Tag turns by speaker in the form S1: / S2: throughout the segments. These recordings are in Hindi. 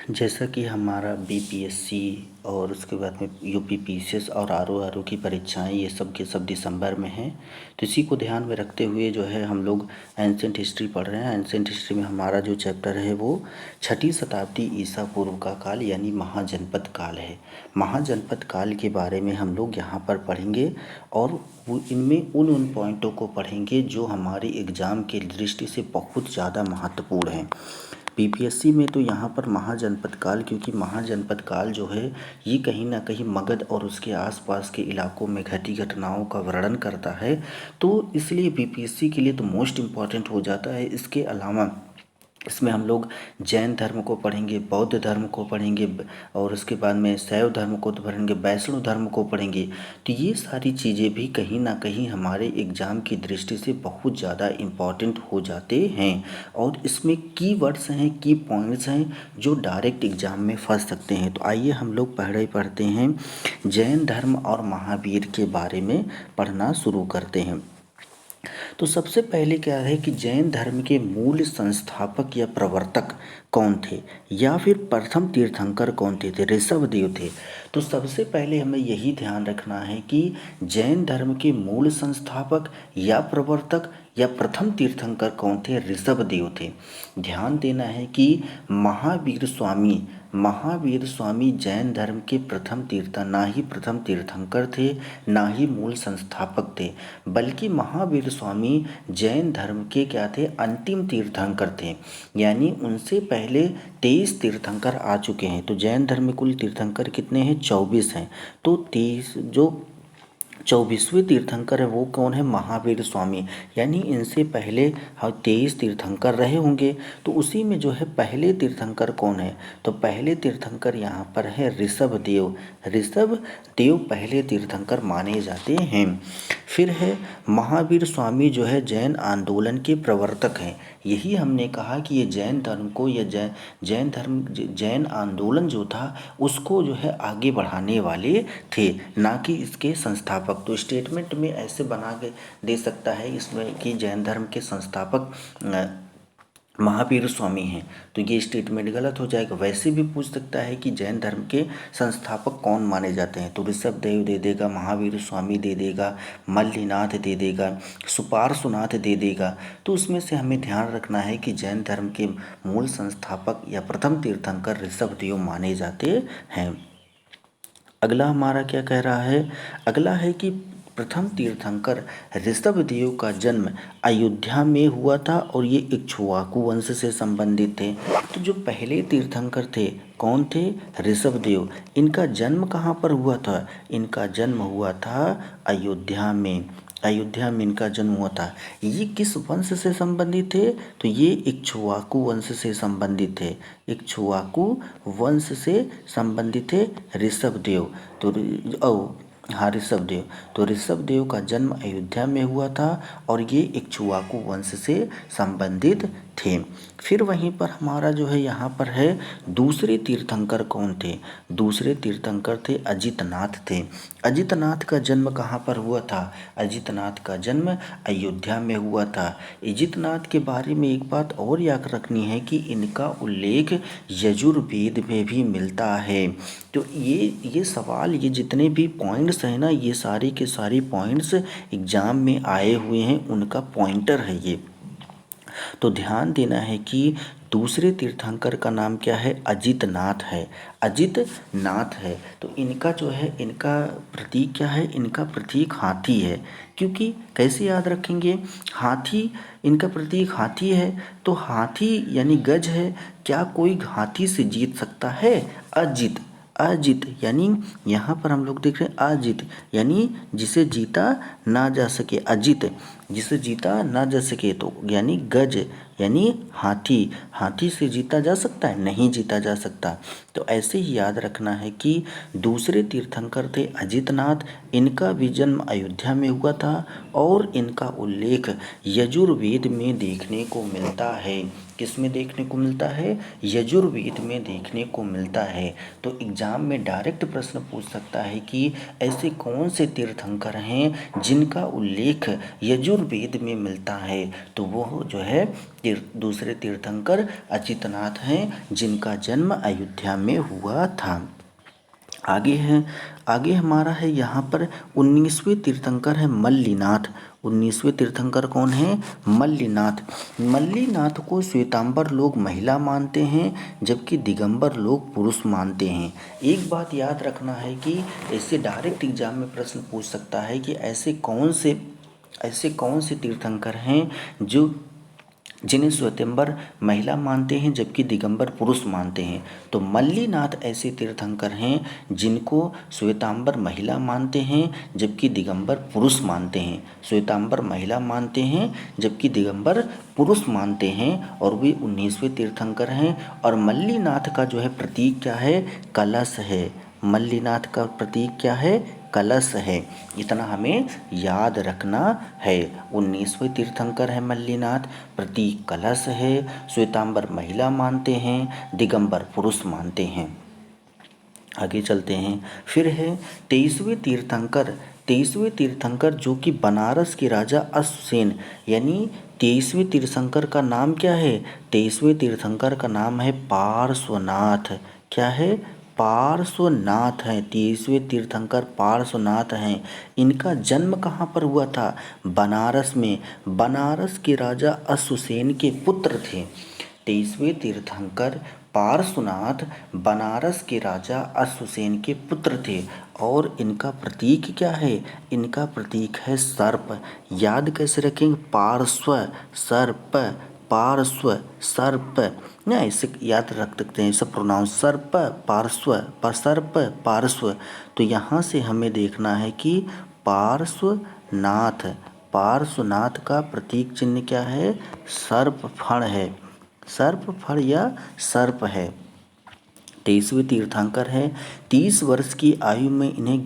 S1: जैसा कि हमारा बीपीएससी और उसके बाद में यूपीपीसीएस और आरओ की परीक्षाएं ये सब के सब दिसंबर में हैं। तो इसी को ध्यान में रखते हुए जो है हम लोग एंशिएंट हिस्ट्री पढ़ रहे हैं। एंशिएंट हिस्ट्री में हमारा जो चैप्टर है वो 6ठी शताब्दी ईसा पूर्व का काल यानी महाजनपद काल है। महाजनपद काल के बारे में हम लोग यहाँ पर पढ़ेंगे और इनमें उन पॉइंटों को पढ़ेंगे जो हमारे एग्ज़ाम के दृष्टि से बहुत ज़्यादा महत्वपूर्ण हैं। बीपीएससी में तो यहाँ पर महाजनपद काल, क्योंकि महाजनपद काल जो है ये कहीं ना कहीं मगध और उसके आसपास के इलाकों में घटी घटनाओं का वर्णन करता है, तो इसलिए बीपीएससी के लिए तो मोस्ट इम्पॉर्टेंट हो जाता है। इसके अलावा इसमें हम लोग जैन धर्म को पढ़ेंगे, बौद्ध धर्म को पढ़ेंगे और उसके बाद में शैव धर्म को तो पढ़ेंगे, वैष्णव धर्म को पढ़ेंगे। तो ये सारी चीज़ें भी कहीं ना कहीं हमारे एग्ज़ाम की दृष्टि से बहुत ज़्यादा इम्पॉर्टेंट हो जाते हैं और इसमें कीवर्ड्स हैं, की पॉइंट्स हैं जो डायरेक्ट एग्ज़ाम में फंस सकते हैं। तो आइए हम लोग पढ़े पढ़ते हैं, जैन धर्म और महावीर के बारे में पढ़ना शुरू करते हैं। तो सबसे पहले क्या है कि जैन धर्म के मूल संस्थापक या प्रवर्तक कौन थे या फिर प्रथम तीर्थंकर कौन थे ऋषभदेव थे। तो सबसे पहले हमें यही ध्यान रखना है कि जैन धर्म के मूल संस्थापक या प्रवर्तक या प्रथम तीर्थंकर कौन थे, ऋषभदेव थे। ध्यान देना है कि महावीर स्वामी जैन धर्म के प्रथम ना ही प्रथम तीर्थंकर थे, ना ही मूल संस्थापक थे, बल्कि महावीर स्वामी जैन धर्म के क्या थे, अंतिम तीर्थंकर थे। यानी उनसे पहले 23 तीर्थंकर आ चुके हैं। तो जैन धर्म में कुल तीर्थंकर कितने हैं, 24 हैं। तो 23 जो 24वें तीर्थंकर है वो कौन है, महावीर स्वामी। यानी इनसे पहले 23 तीर्थंकर रहे होंगे। तो उसी में जो है पहले तीर्थंकर कौन है, तो पहले तीर्थंकर यहाँ पर है ऋषभदेव। ऋषभदेव पहले तीर्थंकर माने जाते हैं। फिर है महावीर स्वामी जो है जैन आंदोलन के प्रवर्तक हैं। यही हमने कहा कि ये जैन धर्म को या जैन आंदोलन जो था उसको जो है आगे बढ़ाने वाले थे, ना कि इसके संस्थापक। तो स्टेटमेंट में ऐसे बना के दे सकता है इसमें कि जैन धर्म के संस्थापक महावीर स्वामी हैं, तो ये स्टेटमेंट गलत हो जाएगा। वैसे भी पूछ सकता है कि जैन धर्म के संस्थापक कौन माने जाते हैं, तो ऋषभदेव दे देगा, महावीर स्वामी दे देगा, मल्लिनाथ दे देगा, सुपार्श्वनाथ दे देगा। तो उसमें से हमें ध्यान रखना है कि जैन धर्म के मूल संस्थापक या प्रथम तीर्थंकर ऋषभदेव माने जाते हैं। अगला हमारा क्या कह रहा है, अगला है कि प्रथम तीर्थंकर ऋषभदेव का जन्म अयोध्या में हुआ था और ये इक्ष्वाकु वंश से संबंधित थे। तो जो पहले तीर्थंकर थे कौन थे, ऋषभदेव। इनका जन्म कहाँ पर हुआ था, इनका जन्म हुआ था अयोध्या में। अयोध्या में इनका जन्म हुआ था। ये किस वंश से संबंधित थे, तो ये इक्ष्वाकु वंश से संबंधित थे। इक्ष्वाकु वंश से संबंधित थे ऋषभदेव। तो ऋषभदेव, तो ऋषभदेव का जन्म अयोध्या में हुआ था और ये इक्ष्वाकु वंश से संबंधित थे। फिर वहीं पर हमारा जो है यहाँ पर है दूसरे तीर्थंकर कौन थे, दूसरे तीर्थंकर थे अजितनाथ थे। अजितनाथ का जन्म कहाँ पर हुआ था, अजितनाथ का जन्म अयोध्या में हुआ था। अजितनाथ के बारे में एक बात और याद रखनी है कि इनका उल्लेख यजुर्वेद में भी मिलता है। तो ये सवाल, ये जितने भी पॉइंट्स हैं ना, ये सारे के सारे पॉइंट्स एग्जाम में आए हुए हैं, उनका पॉइंटर है ये। तो ध्यान देना है कि दूसरे तीर्थंकर का नाम क्या है, अजितनाथ है, अजितनाथ है। तो इनका जो है, इनका प्रतीक क्या है, इनका प्रतीक हाथी है। क्योंकि कैसे याद रखेंगे, हाथी, इनका प्रतीक हाथी है, तो हाथी यानी गज है। क्या कोई हाथी से जीत सकता है, अजित, अजित यानी यहाँ पर हम लोग देख रहे हैं अजित यानी जिसे जीता ना जा सके, अजित जिसे जीता ना जा सके। तो यानी गज यानी हाथी, हाथी से जीता जा सकता है, नहीं जीता जा सकता। तो ऐसे ही याद रखना है कि दूसरे तीर्थंकर थे अजितनाथ, इनका भी जन्म अयोध्या में हुआ था और इनका उल्लेख यजुर्वेद में देखने को मिलता है। किस में देखने को मिलता है? यजुर्वेद में देखने को मिलता है। तो एग्जाम में डायरेक्ट प्रश्न पूछ सकता है कि ऐसे कौन से तीर्थंकर हैं जिनका उल्लेख यजुर्वेद में मिलता है। तो वो जो है दूसरे तीर्थंकर अचितनाथ हैं, जिनका जन्म अयोध्या में हुआ था। आगे हमारा है यहाँ पर 19वें तीर्थंकर है मल्लिनाथ। 19वें तीर्थंकर कौन है? मल्लिनाथ। मल्लिनाथ को श्वेतांबर लोग महिला मानते हैं, जबकि दिगंबर लोग पुरुष मानते हैं। एक बात याद रखना है कि ऐसे डायरेक्ट एग्जाम में प्रश्न पूछ सकता है कि ऐसे कौन से तीर्थंकर हैं जिन्हें श्वेतांबर महिला मानते हैं जबकि दिगंबर पुरुष मानते हैं। तो मल्लिनाथ ऐसे तीर्थंकर हैं जिनको श्वेतांबर महिला मानते हैं जबकि दिगंबर पुरुष मानते हैं। श्वेतांबर महिला मानते हैं जबकि दिगंबर पुरुष मानते हैं, और वे 19वें तीर्थंकर हैं। और मल्लिनाथ का जो है प्रतीक क्या है? कलश है। मल्लिनाथ का प्रतीक क्या है? कलश है। इतना हमें याद रखना है। 19वें तीर्थंकर है मल्लिनाथ, प्रतीक कलश है, श्वेतांबर महिला मानते हैं, दिगंबर पुरुष मानते हैं। आगे चलते हैं। फिर है 23वें तीर्थंकर जो कि बनारस के राजा अश्वसेन, यानी 23वें तीर्थंकर का नाम क्या है? 23वें तीर्थंकर का नाम है पार्श्वनाथ। क्या है? पार्श्वनाथ हैं। 23वें तीर्थंकर पार्श्वनाथ हैं। इनका जन्म कहाँ पर हुआ था? बनारस में। बनारस के राजा अश्वसेन के पुत्र थे। 23वें तीर्थंकर पार्श्वनाथ बनारस के राजा अश्वसेन के पुत्र थे। और इनका प्रतीक क्या है? इनका प्रतीक है सर्प। याद कैसे रखेंगे? पार्श्व सर्प, पार्श्व सर्प, ना इसे याद रख सकते हैं। सब प्रोनाउंस सर्प पार्श्व, सर्प पार्श्व। तो यहाँ से हमें देखना है कि पार्श्वनाथ, पार्श्वनाथ का प्रतीक चिन्ह क्या है? सर्प फण है। सर्प फण या सर्प है। 23वें तीर्थंकर है। 30 वर्ष की आयु में इन्हें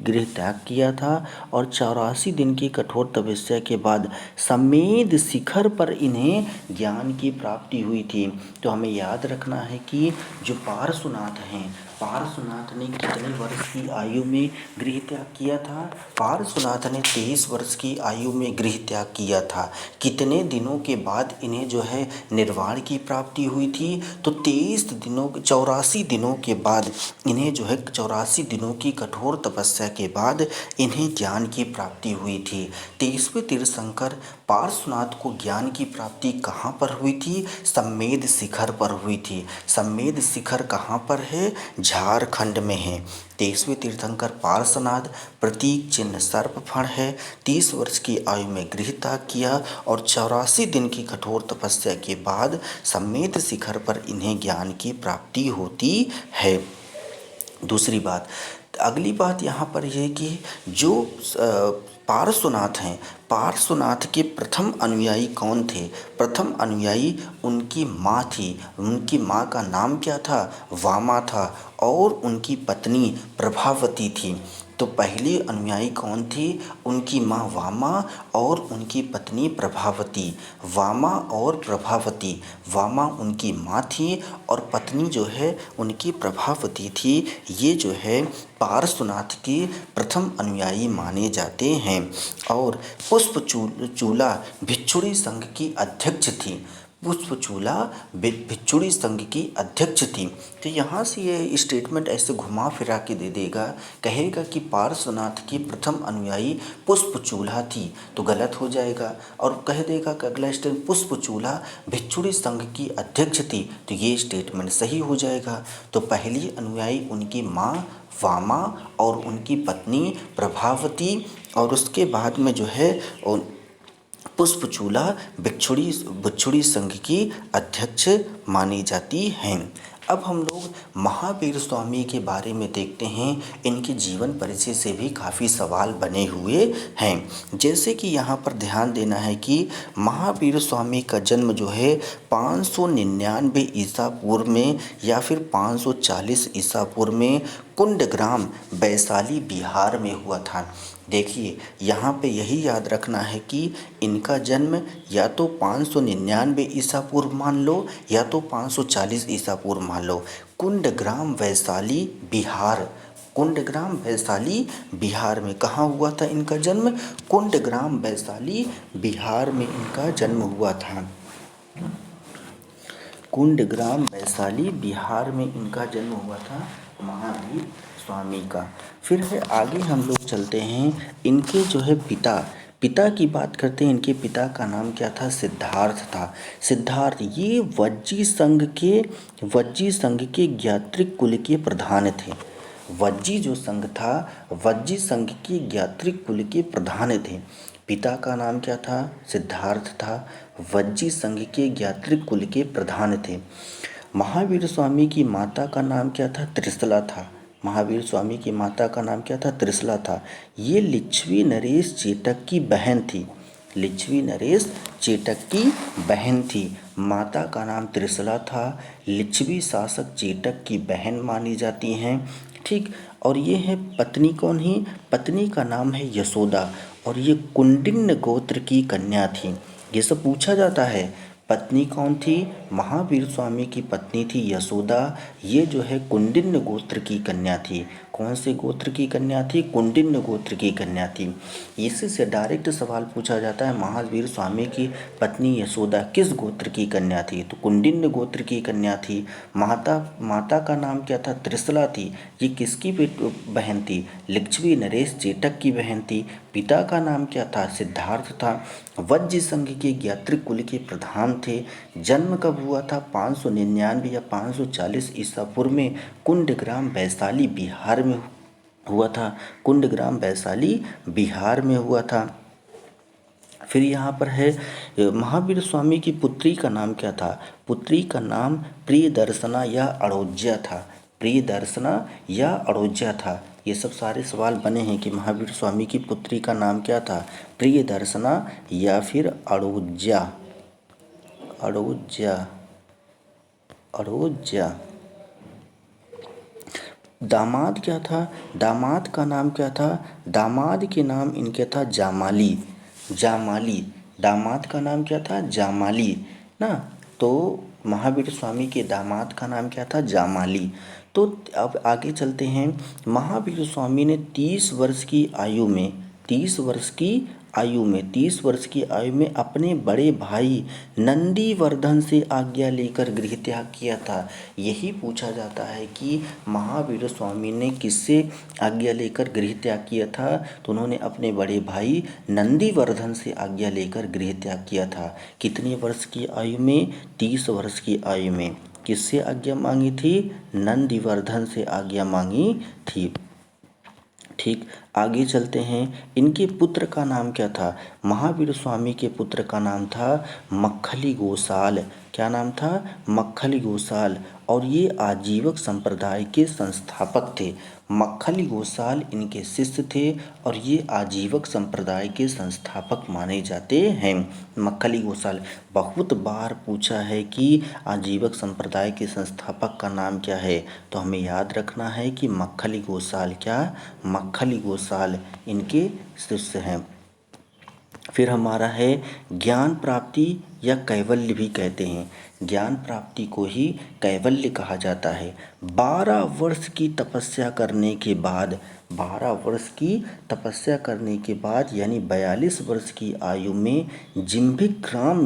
S1: गृह त्याग किया था और 84 दिन की कठोर तपस्या के बाद समेध शिखर पर इन्हें ज्ञान की प्राप्ति हुई थी। तो हमें याद रखना है कि जो पार्श्वनाथ हैं, पार्श्वनाथ ने कितने वर्ष की आयु में गृह त्याग किया था? पार्श्वनाथ ने 23 वर्ष की आयु में गृह त्याग किया था। कितने दिनों के बाद इन्हें जो है निर्वाण की प्राप्ति हुई थी? तो 84 दिनों के बाद इन्हें जो है 84 दिनों की कठोर तपस्या के बाद इन्हें ज्ञान की प्राप्ति हुई थी। 23वें तीर्थंकर पार्श्वनाथ को ज्ञान की प्राप्ति कहाँ पर हुई थी? समेध शिखर पर हुई थी। समेध शिखर कहाँ पर है? झारखंड में है। 23वें तीर्थंकर पार्श्वनाथ, प्रतीक चिन्ह सर्प फण है। 30 वर्ष की आयु में गृह त्याग किया और 84 दिन की कठोर तपस्या के बाद समेध शिखर पर इन्हें ज्ञान की प्राप्ति होती है। दूसरी बात, अगली बात यहाँ पर यह कि जो पार्श्वनाथ हैं, पार्श्वनाथ के प्रथम अनुयायी कौन थे? प्रथम अनुयायी उनकी माँ थी। उनकी माँ का नाम क्या था? वामा था। और उनकी पत्नी प्रभावती थी। तो पहली अनुयायी कौन थी? उनकी माँ वामा और उनकी पत्नी प्रभावती। वामा और प्रभावती, वामा उनकी माँ थी और पत्नी जो है उनकी प्रभावती थी। ये जो है पार्श्वनाथ की प्रथम अनुयायी माने जाते हैं। और पुष्पचूला भिक्षुणी संघ की अध्यक्ष थी। पुष्पचूला भिक्षुणी संघ की अध्यक्ष थी। तो यहाँ से ये स्टेटमेंट ऐसे घुमा फिरा के दे देगा, कहेगा कि पार्श्वनाथ की प्रथम अनुयायी पुष्पचूला थी, तो गलत हो जाएगा। और कह देगा कि अगला स्टेटमेंट पुष्पचूला भिक्षुणी संघ की अध्यक्ष थी, तो ये स्टेटमेंट सही हो जाएगा। तो पहली अनुयायी उनकी माँ वामा और उनकी पत्नी प्रभावती, और उसके बाद में जो है पुष्पचूला भिक्षुणी संघ की अध्यक्ष मानी जाती हैं। अब हम लोग महावीर स्वामी के बारे में देखते हैं। इनके जीवन परिचय से भी काफ़ी सवाल बने हुए हैं। जैसे कि यहाँ पर ध्यान देना है कि महावीर स्वामी का जन्म जो है 599 ईसा पूर्व में या फिर 540 ईसा पूर्व में कुंडग्राम वैशाली बिहार में हुआ था। देखिए यहाँ पे यही याद रखना है कि इनका जन्म या तो 599 ईसा पूर्व मान लो या तो 540 ईसा पूर्व मान लो। कुंडग्राम वैशाली बिहार, कुंडग्राम वैशाली बिहार में कहाँ हुआ था इनका जन्म? कुंडग्राम वैशाली बिहार में इनका जन्म हुआ था। कुंडग्राम वैशाली बिहार में इनका जन्म हुआ था महावीर स्वामी का। फिर है आगे हम लोग चलते हैं, इनके जो है पिता की बात करते हैं। इनके पिता का नाम क्या था? सिद्धार्थ था। सिद्धार्थ ये वज्जी संघ के ज्ञात्रिक कुल के प्रधान थे। वज्जी जो संघ था, वज्जी संघ के ज्ञात्रिक कुल के प्रधान थे। पिता का नाम क्या था? सिद्धार्थ था। वज्जी संघ के ज्ञात्रिक कुल के प्रधान थे। महावीर स्वामी की माता का नाम क्या था? त्रिशला था। महावीर स्वामी की माता का नाम क्या था? त्रिशला था। ये लिच्छवी नरेश चेटक की बहन थी। लिच्छवी नरेश चेटक की बहन थी। माता का नाम त्रिशला था, लिच्छवी शासक चेटक की बहन मानी जाती हैं। ठीक, और ये है पत्नी कौन ही? पत्नी का नाम है यशोदा और ये कुंडिन्य गोत्र की कन्या थी। ये सब पूछा जाता है। पत्नी कौन थी? महावीर स्वामी की पत्नी थी यशोदा। ये जो है कुंडिन्य गोत्र की कन्या थी। कौन से गोत्र की कन्या थी? कुंडिन्य गोत्र की कन्या थी। इसी से डायरेक्ट सवाल पूछा जाता है, महावीर स्वामी की पत्नी यशोदा किस गोत्र की कन्या थी? तो कुंडिन्य गोत्र की कन्या थी। माता का नाम क्या था? त्रिशला थी। ये किसकी बहन थी? लिच्छवी नरेश चेटक की बहन थी। पिता का नाम क्या था? सिद्धार्थ था। वज्जी संघ के ज्ञात्रिक कुल के प्रधान थे। जन्म कब हुआ था? 599 या 540 ईसा पूर्व में कुंडग्राम वैशाली बिहार में हुआ था। कुंडग्राम वैशाली बिहार में हुआ था। फिर यहाँ पर है महावीर स्वामी की पुत्री का नाम क्या था? पुत्री का नाम प्रियदर्शना या अड़ोज्या था। प्रियदर्शना या अड़ोज्या था। ये सब सारे सवाल बने हैं कि महावीर स्वामी की पुत्री का नाम क्या था? प्रियदर्शना या फिर अड़ोज्या। अड़ोज्या, अड़ोज्या। दामाद क्या था? दामाद का नाम क्या था? दामाद के नाम इनके था जामाली। जामाली, दामाद का नाम क्या था? जामाली ना। तो महावीर स्वामी के दामाद का नाम क्या था? जामाली। तो अब आगे चलते हैं। महावीर स्वामी ने 30 वर्ष की आयु में 30 वर्ष की आयु में 30 वर्ष की आयु में अपने बड़े भाई नंदीवर्धन से आज्ञा लेकर गृह त्याग किया था। यही पूछा जाता है कि महावीर स्वामी ने किससे आज्ञा लेकर गृह त्याग किया था? तो उन्होंने अपने बड़े भाई नंदीवर्धन से आज्ञा लेकर गृह त्याग किया था। कितने वर्ष की आयु में? 30 वर्ष की आयु में। किससे आज्ञा मांगी थी? नंदीवर्धन से आज्ञा मांगी थी। ठीक, आगे चलते हैं। इनके पुत्र का नाम क्या था? महावीर स्वामी के पुत्र का नाम था मक्खली गोसाल। क्या नाम था? मक्खली गोसाल। और ये आजीवक संप्रदाय के संस्थापक थे। मक्खली गोसाल इनके शिष्य थे और ये आजीवक संप्रदाय के संस्थापक माने जाते हैं। मक्खली गोसाल बहुत बार पूछा है कि आजीवक संप्रदाय के संस्थापक का नाम क्या है? तो हमें याद रखना है कि मक्खली गोसाल। क्या? मक्खली गोसाल इनके शिष्य हैं। फिर हमारा है ज्ञान प्राप्ति या कैवल्य भी कहते हैं। ज्ञान प्राप्ति को ही कैवल्य कहा जाता है। 12 वर्ष की तपस्या करने के बाद 12 वर्ष की तपस्या करने के बाद यानी 42 वर्ष की आयु में जिम्भिक ग्राम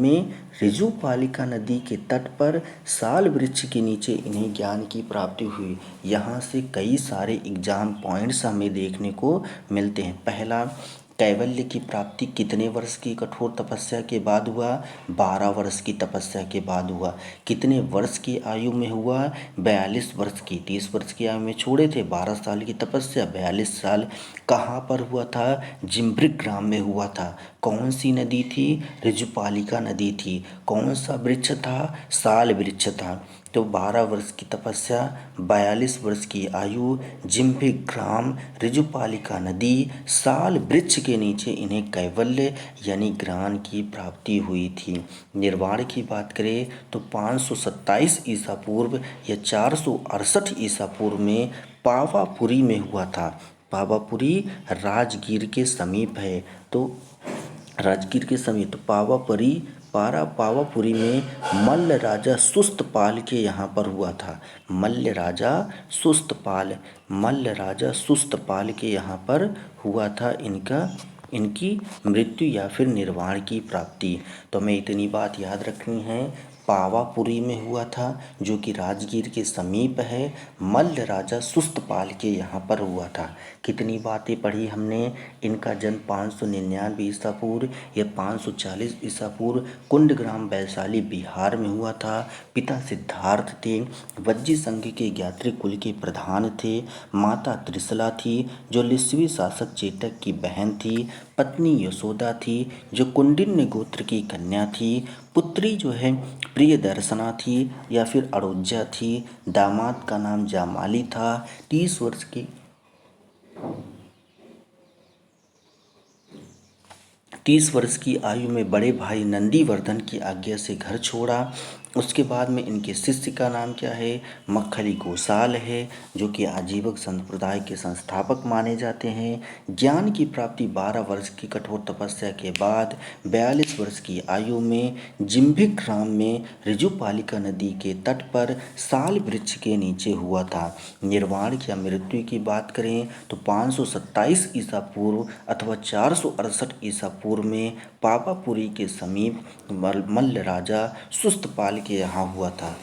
S1: में ऋजुपालिका नदी के तट पर साल वृक्ष के नीचे इन्हें ज्ञान की प्राप्ति हुई। यहाँ से कई सारे एग्जाम पॉइंट्स हमें देखने को मिलते हैं। पहला, कैवल्य की प्राप्ति कितने वर्ष की कठोर तपस्या के बाद हुआ? 12 वर्ष की तपस्या के बाद हुआ। कितने वर्ष की आयु में हुआ? 42 वर्ष की। 30 वर्ष की आयु में छोड़े थे, 12 साल की तपस्या, 42 साल। कहाँ पर हुआ था? जिम्भृग ग्राम में हुआ था। कौन सी नदी थी? ऋजुपालिका नदी थी। कौन सा वृक्ष था? साल वृक्ष था। तो 12 वर्ष की तपस्या, 42 वर्ष की आयु, जिम्भिक ग्राम, ऋजुपालिका नदी, साल वृक्ष के नीचे इन्हें कैवल्य यानी ज्ञान की प्राप्ति हुई थी। निर्वाण की बात करें तो 527 ईसा पूर्व या 468 ईसा पूर्व में पावापुरी में हुआ था। पावापुरी राजगीर के समीप है। तो राजगीर के समीप पावापुरी में मल्ल राजा सुस्तपाल के यहाँ पर हुआ था। मल्ल राजा सुस्तपाल के यहाँ पर हुआ था इनकी मृत्यु या फिर निर्वाण की प्राप्ति। तो हमें इतनी बात याद रखनी है, पावापुरी में हुआ था जो कि राजगीर के समीप है। मल्ल राजा सुस्तपाल के यहाँ पर हुआ था। कितनी बातें पढ़ी हमने। इनका जन्म 599 ईसा पूर्व या 540 ईसा पूर्व कुंडग्राम वैशाली बिहार में हुआ था। पिता सिद्धार्थ थे, वज्जी संघ के ज्ञात्री कुल के प्रधान थे। माता त्रिशला थी जो लिच्छवी शासक चेटक की बहन थी। पत्नी यशोदा थी जो कुंडिन्य गोत्र की कन्या थी। पुत्री जो है प्रियदर्शना थी या फिर अड़ोज्जा थी। दामाद का नाम जामाली था। 30 वर्ष की आयु में बड़े भाई नंदीवर्धन की आज्ञा से घर छोड़ा। उसके बाद में इनके शिष्य का नाम क्या है, मक्खली गोसाल है जो कि आजीवक संप्रदाय के संस्थापक माने जाते हैं। ज्ञान की प्राप्ति 12 वर्ष की कठोर तपस्या के बाद 42 वर्ष की आयु में जिम्भिक ग्राम में ऋजुपालिका नदी के तट पर साल वृक्ष के नीचे हुआ था। निर्वाण या मृत्यु की बात करें तो 527 ईसा पूर्व अथवा 468 ईसा पूर्व में पावापुरी के समीप मल्ल राजा सुस्तपाल के यहाँ हुआ था।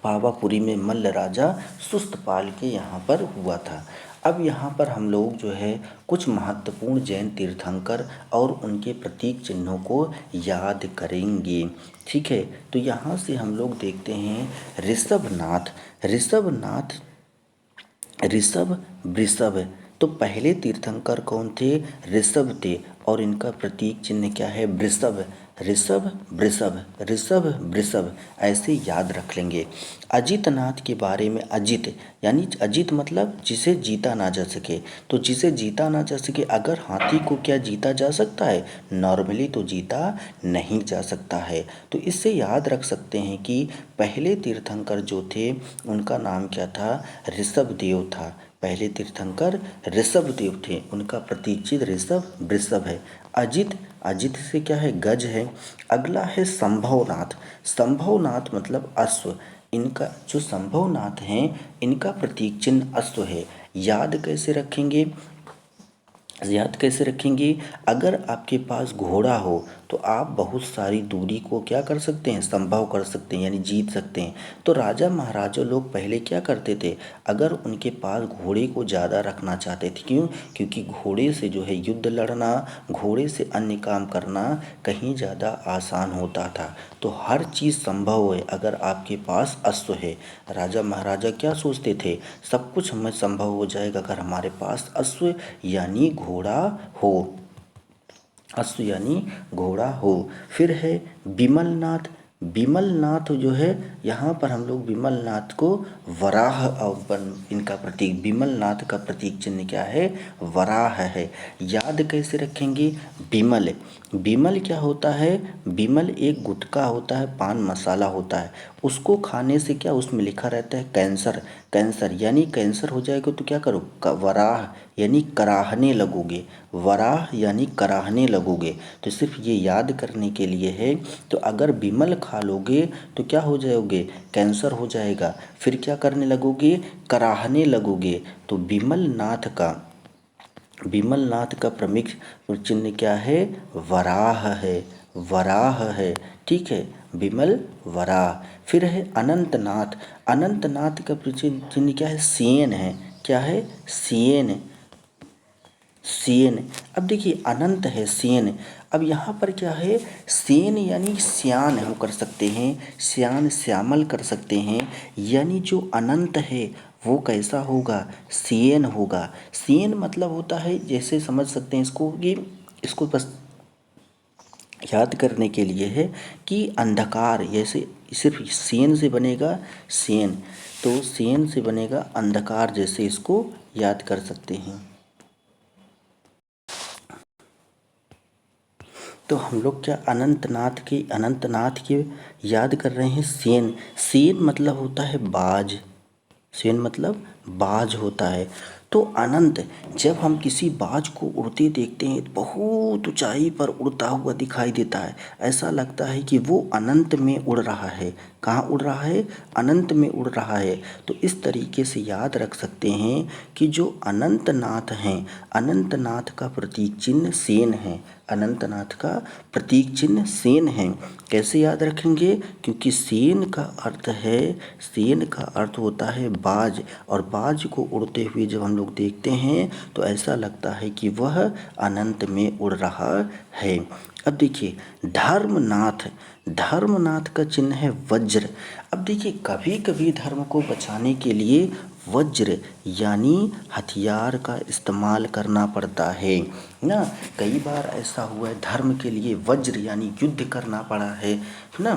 S1: पावापुरी में मल्ल राजा सुस्तपाल के यहाँ पर हुआ था। अब यहाँ पर हम लोग जो है कुछ महत्वपूर्ण जैन तीर्थंकर और उनके प्रतीक चिन्हों को याद करेंगे। ठीक है, तो यहाँ से हम लोग देखते हैं ऋषभ वृषभ। तो पहले तीर्थंकर कौन थे, ऋषभ थे और इनका प्रतीक चिन्ह क्या है, वृषभ। ऋषभ वृषभ ऐसे याद रख लेंगे। अजितनाथ के बारे में, अजित यानी अजित मतलब जिसे जीता ना जा सके। तो जिसे जीता ना जा सके, अगर हाथी को क्या जीता जा सकता है, नॉर्मली तो जीता नहीं जा सकता है। तो इससे याद रख सकते हैं कि पहले तीर्थंकर जो थे उनका नाम क्या था, ऋषभदेव था। पहले तीर्थंकर ऋषभदेव थे, उनका प्रतीक चिन्ह ऋषभ वृषभ है। अजित से क्या है, गज है। अगला है संभवनाथ मतलब अश्व। इनका जो संभवनाथ हैं इनका प्रतीक चिन्ह अश्व है। याद कैसे रखेंगे, अगर आपके पास घोड़ा हो तो आप बहुत सारी दूरी को क्या कर सकते हैं, संभव कर सकते हैं यानी जीत सकते हैं। तो राजा महाराजा लोग पहले क्या करते थे, अगर उनके पास घोड़े को ज़्यादा रखना चाहते थे, क्यों, क्योंकि घोड़े से जो है युद्ध लड़ना, घोड़े से अन्य काम करना कहीं ज़्यादा आसान होता था। तो हर चीज़ संभव है अगर आपके पास अश्व है। राजा महाराजा क्या सोचते थे, सब कुछ हमें संभव हो जाएगा अगर हमारे पास अश्व यानी घोड़ा हो। फिर है विमलनाथ जो है, यहाँ पर हम लोग विमलनाथ को वराह इनका प्रतीक, विमलनाथ का प्रतीक चिन्ह क्या है, वराह है। याद कैसे रखेंगे, विमल क्या होता है, विमल एक गुटखा होता है, पान मसाला होता है। उसको खाने से क्या, उसमें लिखा रहता है कैंसर यानी कैंसर हो जाएगा तो क्या करो, वराह यानी कराहने लगोगे। तो सिर्फ ये याद करने के लिए है। तो अगर विमल खा लोगे तो क्या हो जाओगे, कैंसर हो जाएगा। फिर क्या करने लगोगे, कराहने लगोगे। तो विमलनाथ का प्रमुख चिन्ह क्या है, वराह है। ठीक है, विमल वराह। फिर है अनंतनाथ का चिन्ह क्या है, सेन है। क्या है, सेन। अब देखिए अनंत है, सेन। अब यहाँ पर क्या है, सेन यानी श्यान हम कर सकते हैं, श्यामल कर सकते हैं। यानी जो अनंत है वो कैसा होगा, सेन होगा। सेन मतलब होता है, जैसे समझ सकते हैं इसको कि इसको बस याद करने के लिए है कि अंधकार, जैसे सिर्फ सेन से बनेगा, सेन, तो सेन से बनेगा अंधकार जैसे, इसको याद कर सकते हैं। तो हम लोग क्या अनंतनाथ के याद कर रहे हैं। सेन, सेन मतलब होता है बाज, सेन मतलब बाज होता है। तो अनंत, जब हम किसी बाज को उड़ते देखते हैं तो बहुत ऊंचाई पर उड़ता हुआ दिखाई देता है, ऐसा लगता है कि वो अनंत में उड़ रहा है। कहाँ उड़ रहा है? अनंत में उड़ रहा है। तो इस तरीके से याद रख सकते हैं कि जो अनंतनाथ हैं, अनंतनाथ का प्रतीक चिन्ह सेन है, अनंतनाथ का प्रतीक चिन्ह सेन है। कैसे याद रखेंगे? क्योंकि सेन का अर्थ है, सेन का अर्थ होता है बाज, और बाज को उड़ते हुए जब हम लोग देखते हैं तो ऐसा लगता है कि वह अनंत में उड़ रहा है। अब देखिए धर्मनाथ, धर्मनाथ का चिन्ह है वज्र। अब देखिए कभी कभी धर्म को बचाने के लिए वज्र यानी हथियार का इस्तेमाल करना पड़ता है ना। कई बार ऐसा हुआ है धर्म के लिए वज्र यानी युद्ध करना पड़ा है ना।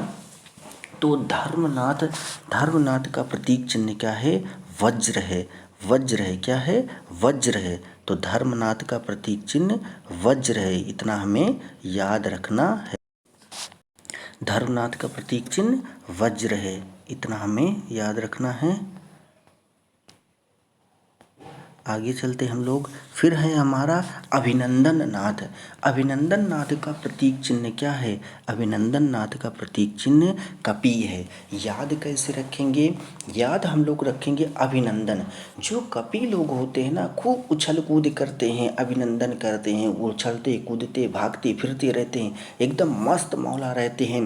S1: तो धर्मनाथ, धर्मनाथ का प्रतीक चिन्ह क्या है? वज्र है, वज्र है, क्या है? वज्र है। तो धर्मनाथ का प्रतीक चिन्ह वज्र है, इतना हमें याद रखना है। धर्मनाथ का प्रतीक चिन्ह वज्र है, इतना हमें याद रखना है। आगे चलते हम लोग, फिर है हमारा अभिनंदन नाथ। अभिनंदन नाथ का प्रतीक चिन्ह क्या है? अभिनंदन नाथ का प्रतीक चिन्ह कपी है। याद कैसे रखेंगे? याद हम लोग रखेंगे अभिनंदन, जो कपी लोग होते हैं ना, खूब उछल कूद करते हैं, अभिनंदन करते हैं, उछलते कूदते भागते फिरते रहते हैं, एकदम मस्त मौला रहते हैं,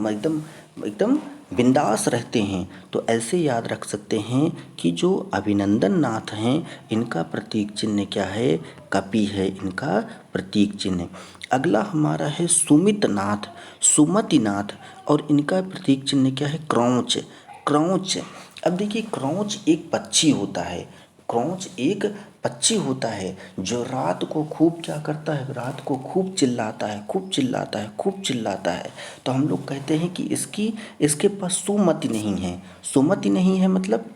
S1: एकदम एकदम बिंदास रहते हैं। तो ऐसे याद रख सकते हैं कि जो अभिनंदन नाथ हैं इनका प्रतीक चिन्ह क्या है? कपि है इनका प्रतीक चिन्ह। अगला हमारा है सुमित नाथ, सुमति नाथ, और इनका प्रतीक चिन्ह क्या है? क्रौंच, क्रौंच। अब देखिए क्रौंच एक पक्षी होता है, क्रौंच एक पक्षी होता है जो रात को खूब क्या करता है? रात को खूब चिल्लाता है, खूब चिल्लाता है, खूब चिल्लाता है। तो हम लोग कहते हैं कि इसके पास सुमति नहीं है। सुमति नहीं है मतलब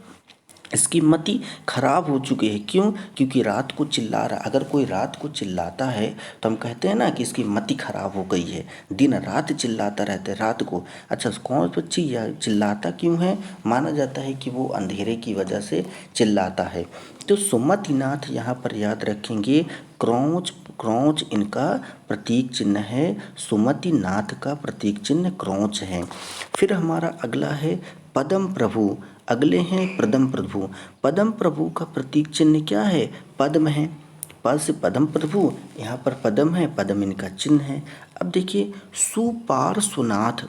S1: इसकी मति खराब हो चुकी है। क्यों? क्योंकि रात को चिल्ला रहा। अगर कोई रात को चिल्लाता है तो हम कहते हैं ना कि इसकी मति खराब हो गई है, दिन रात चिल्लाता रहता है रात को। अच्छा, कौन पक्षी या चिल्लाता क्यों है? माना जाता है कि वो अंधेरे की वजह से चिल्लाता है। तो सुमतिनाथ यहाँ पर याद रखेंगे, क्रौंच, क्रौंच इनका प्रतीक चिन्ह है, सुमतिनाथ का प्रतीक चिन्ह क्रौंच है। फिर हमारा अगला है पदम प्रभु। अगले हैं पदम प्रभु। पदम प्रभु का प्रतीक चिन्ह क्या है? पद्म है, पद से पदम प्रभु, यहाँ पर पदम है, पदम इनका चिन्ह है। अब देखिए सुपार्श्वनाथ,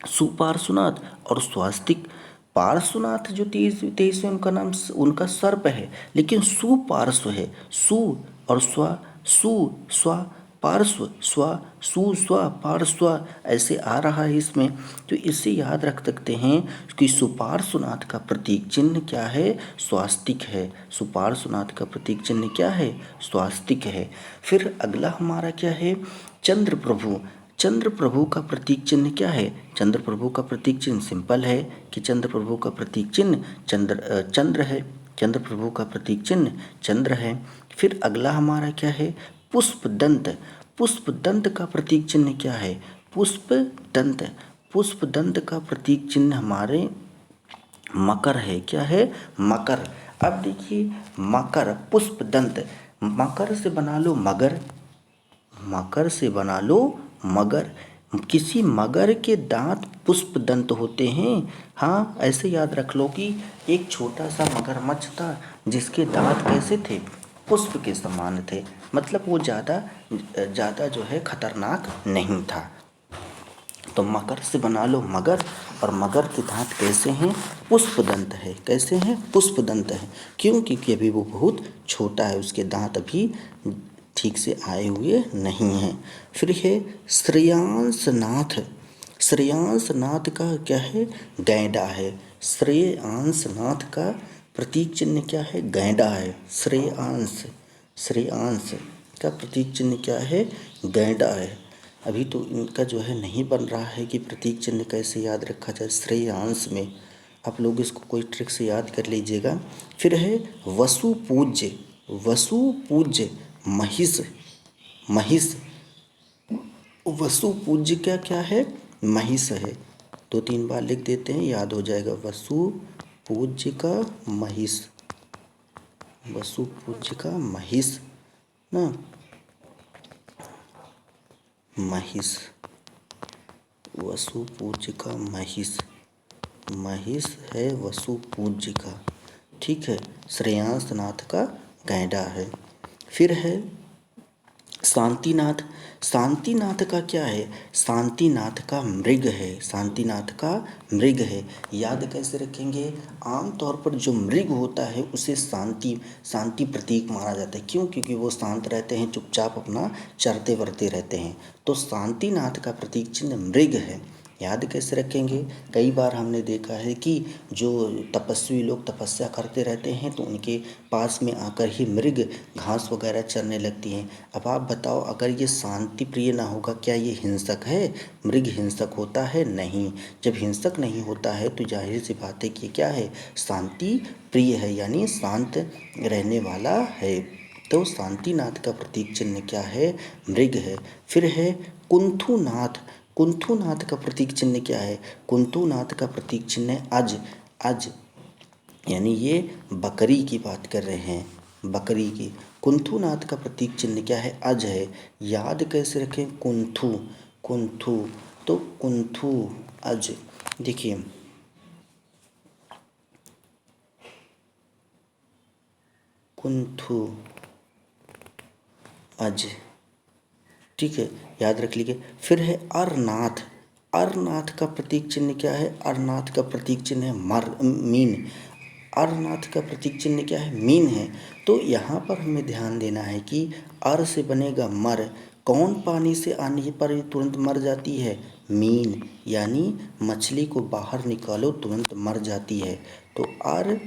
S1: सुपार्श्वनाथ और स्वास्तिक। पार्श्वनाथ जो तेईस तेईस में उनका नाम, उनका सर्प है, लेकिन सुपार्श्व है, सु और स्व, सु स्व पार्श्व, स्व सु स्व पार्श्व ऐसे आ रहा है इसमें। तो इसे याद रख सकते हैं कि सुपार्श्वनाथ का प्रतीक चिन्ह क्या है? स्वास्तिक है। सुपार्श्वनाथ का प्रतीक चिन्ह क्या है? स्वास्तिक है। फिर अगला हमारा क्या है? चंद्र प्रभु। चंद्र प्रभु का प्रतीक चिन्ह क्या है? चंद्र प्रभु का प्रतीक चिन्ह सिंपल है कि चंद्र प्रभु का प्रतीक चिन्ह चंद्र है। चंद्र प्रभु का प्रतीक चिन्ह चंद्र है। फिर अगला हमारा क्या है? पुष्पदंत। पुष्पदंत का प्रतीक चिन्ह क्या है? पुष्पदंत, पुष्पदंत का प्रतीक चिन्ह हमारे मकर है। क्या है? मकर। अब देखिए मकर, पुष्पदंत, मकर से बना लो मगर, मकर से बना लो मगर। किसी मगर के दांत पुष्पदंत होते हैं। हाँ, ऐसे याद रख लो कि एक छोटा सा मगरमच्छ था जिसके दांत कैसे थे? पुष्प के समान थे, मतलब वो ज़्यादा जो है खतरनाक नहीं था। तो मकर से बना लो मगर, और मगर के दांत कैसे हैं? पुष्पदंत है। कैसे हैं? पुष्पदंत है। क्यों? क्योंकि अभी वो बहुत छोटा है, उसके दांत अभी ठीक से आए हुए नहीं हैं। फिर है श्रेयांसनाथ। श्रेयांसनाथ का क्या है? गैंडा है। श्रेयांसनाथ का प्रतीक चिन्ह क्या है? गैंडा है। श्रेयांस, श्रेयांस का प्रतीक चिन्ह क्या है? गैंडा है। अभी तो इनका जो है नहीं बन रहा है कि प्रतीक चिन्ह कैसे याद रखा जाए श्रेयांश में। आप लोग इसको कोई ट्रिक से याद कर लीजिएगा। फिर है वसु पूज्य, वसु पूज्य महिष, महिष, वसु पूज्य क्या क्या है, महिष है। 2-3 बार लिख देते हैं, याद हो जाएगा। वसु पूज्य का महिष, वसु पूज्य का महिष ना, महिष, वसु पूज्य का महिष, महिष है वसु पूज्य का, ठीक है। श्रेयांश नाथ का गैंडा है। फिर है शांतिनाथ, शांतिनाथ का क्या है, शांतिनाथ का मृग है, शांतिनाथ का मृग है। याद कैसे रखेंगे, आमतौर पर जो मृग होता है उसे शांति, शांति प्रतीक माना जाता है। क्यों, क्योंकि वो शांत रहते हैं, चुपचाप अपना चरते वर्ते रहते हैं। तो शांतिनाथ का प्रतीक चिन्ह मृग है। याद कैसे रखेंगे, कई बार हमने देखा है कि जो तपस्वी लोग तपस्या करते रहते हैं तो उनके पास में आकर ही मृग घास वगैरह चरने लगती हैं। अब आप बताओ, अगर ये शांति प्रिय ना होगा, क्या ये हिंसक है? मृग हिंसक होता है? नहीं। जब हिंसक नहीं होता है तो जाहिर सी बात है कि क्या है, शांति प्रिय है, यानी शांत रहने वाला है। तो शांतिनाथ का प्रतीक चिन्ह क्या है, मृग है। फिर है कुंथुनाथ, कुंथुनाथ का प्रतीक चिन्ह क्या है, कुंथुनाथ का प्रतीक चिन्ह है अज, अज, यानी ये बकरी की बात कर रहे हैं, बकरी की। कुंथुनाथ का प्रतीक चिन्ह क्या है, अज है। याद कैसे रखें, कुंथु, कुंथु, तो कुंथु अज, देखिए कुंथु अज, ठीक है, याद रख लीजिए। फिर है अरनाथ, अरनाथ का प्रतीक चिन्ह क्या है, अरनाथ का प्रतीक चिन्ह है मीन, अरनाथ का प्रतीक चिन्ह क्या है, मीन है। तो यहाँ पर हमें ध्यान देना है कि अर से बनेगा मर, कौन पानी से आने पर तुरंत मर जाती है, मीन, यानी मछली को बाहर निकालो तुरंत मर जाती है। तो अर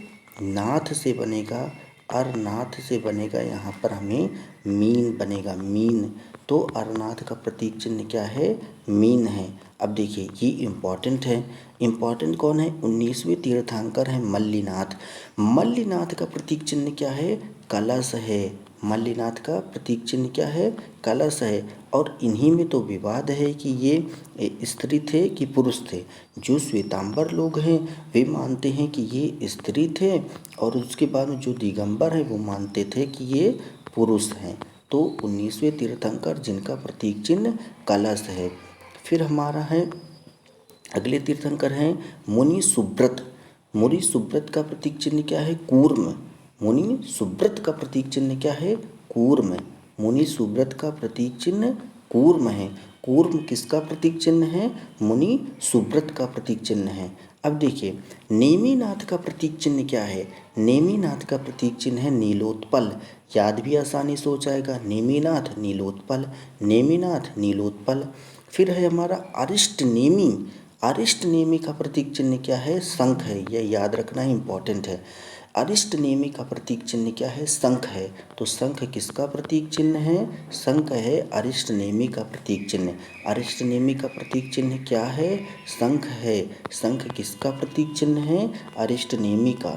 S1: नाथ से बनेगा, अरनाथ से बनेगा, यहाँ पर हमें मीन बनेगा, मीन। तो अरनाथ का प्रतीक चिन्ह क्या है, मीन है। अब देखिए ये इम्पॉर्टेंट है, इम्पॉर्टेंट कौन है, 19वें तीर्थंकर है मल्लिनाथ। मल्लिनाथ का प्रतीक चिन्ह क्या है, कलश है। मल्लिनाथ का प्रतीक चिन्ह क्या है, कलश है। और इन्हीं में तो विवाद है कि ये स्त्री थे कि पुरुष थे। जो श्वेतांबर लोग हैं वे मानते हैं कि ये स्त्री थे, और उसके बाद जो दिगंबर हैं वो मानते थे कि ये पुरुष हैं। तो 19वें तीर्थंकर जिनका प्रतीक चिन्ह कलश है। फिर हमारा है अगले तीर्थंकर हैं मुनि सुब्रत। मुनि सुब्रत का प्रतीक चिन्ह क्या है, कूर्म। मुनि सुब्रत का प्रतीक चिन्ह क्या है, कूर्म। मुनि सुब्रत का प्रतीक चिन्ह कूर्म है। कूर्म किसका प्रतीक चिन्ह है, मुनि सुब्रत का प्रतीक चिन्ह है। अब देखिए नेमिनाथ का प्रतीक चिन्ह क्या है, नेमिनाथ का प्रतीक चिन्ह है नीलोत्पल। याद भी आसानी से हो जाएगा, नेमिनाथ नीलोत्पल, नेमिनाथ नीलोत्पल। फिर है हमारा अरिष्ट नेमि, अरिष्ट नेमि का प्रतीक चिन्ह क्या है, शंख है। यह याद रखना इंपॉर्टेंट है। अरिष्ट नेमि का प्रतीक चिन्ह क्या है, शंख है। तो शंख किसका प्रतीक चिन्ह है, शंख है अरिष्ट नेमि का प्रतीक चिन्ह। अरिष्ट नेमि का प्रतीक चिन्ह क्या है, शंख है। शंख किसका प्रतीक चिन्ह है, अरिष्ट नेमि का।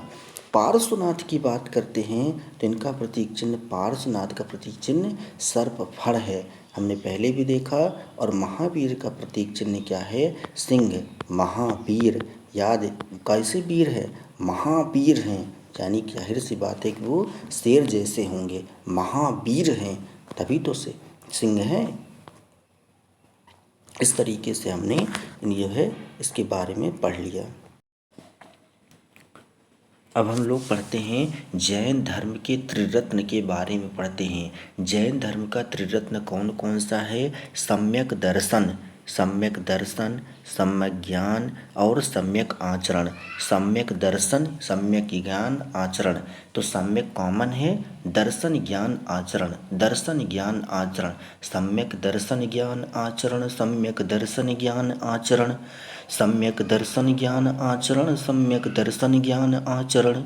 S1: पार्श्वनाथ की बात करते हैं तो इनका प्रतीक चिन्ह, पार्श्वनाथ का प्रतीक चिन्ह सर्प फड़ है, हमने पहले भी देखा। और महावीर का प्रतीक चिन्ह क्या है, सिंह, महावीर। याद कैसे वीर है, महावीर हैं, यानी जाहिर सी बात है कि वो शेर जैसे होंगे, महावीर हैं, तभी तो से सिंह हैं। इस तरीके से हमने यह है इसके बारे में पढ़ लिया। अब हम लोग पढ़ते हैं जैन धर्म के त्रिरत्न के बारे में पढ़ते हैं। जैन धर्म का त्रिरत्न कौन कौन सा है, सम्यक दर्शन, सम्यक दर्शन, सम्यक ज्ञान और सम्यक आचरण। सम्यक दर्शन, सम्यक ज्ञान, आचरण। तो सम्यक कॉमन है, दर्शन ज्ञान आचरण, दर्शन ज्ञान आचरण, सम्यक दर्शन ज्ञान आचरण, सम्यक दर्शन ज्ञान आचरण। सम्यक दर्शन ज्ञान आचरण, सम्यक दर्शन ज्ञान आचरण,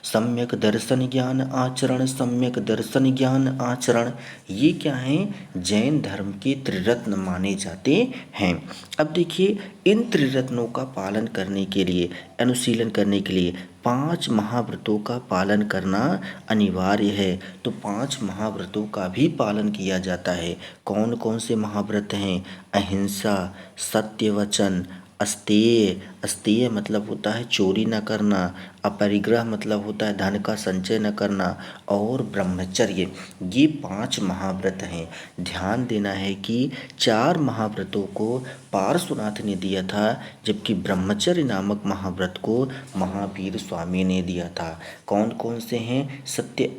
S1: सम्यक दर्शन ज्ञान आचरण, सम्यक दर्शन ज्ञान आचरण। ये क्या हैं? जैन धर्म के त्रिरत्न माने जाते हैं। अब देखिए, इन त्रिरत्नों का पालन करने के लिए, अनुशीलन करने के लिए 5 महाव्रतों का पालन करना अनिवार्य है। तो 5 महाव्रतों का भी पालन किया जाता है। कौन कौन से महाव्रत हैं? अहिंसा, सत्यवचन, अस्तेय, अस्तेय मतलब होता है चोरी न करना, अपरिग्रह मतलब होता है धन का संचय न करना, और ब्रह्मचर्य। ये 5 महाव्रत हैं। ध्यान देना है कि 4 महाव्रतों को पार्श्वनाथ ने दिया था, जबकि ब्रह्मचर्य नामक महाव्रत को महावीर स्वामी ने दिया था। कौन कौन से हैं? सत्य,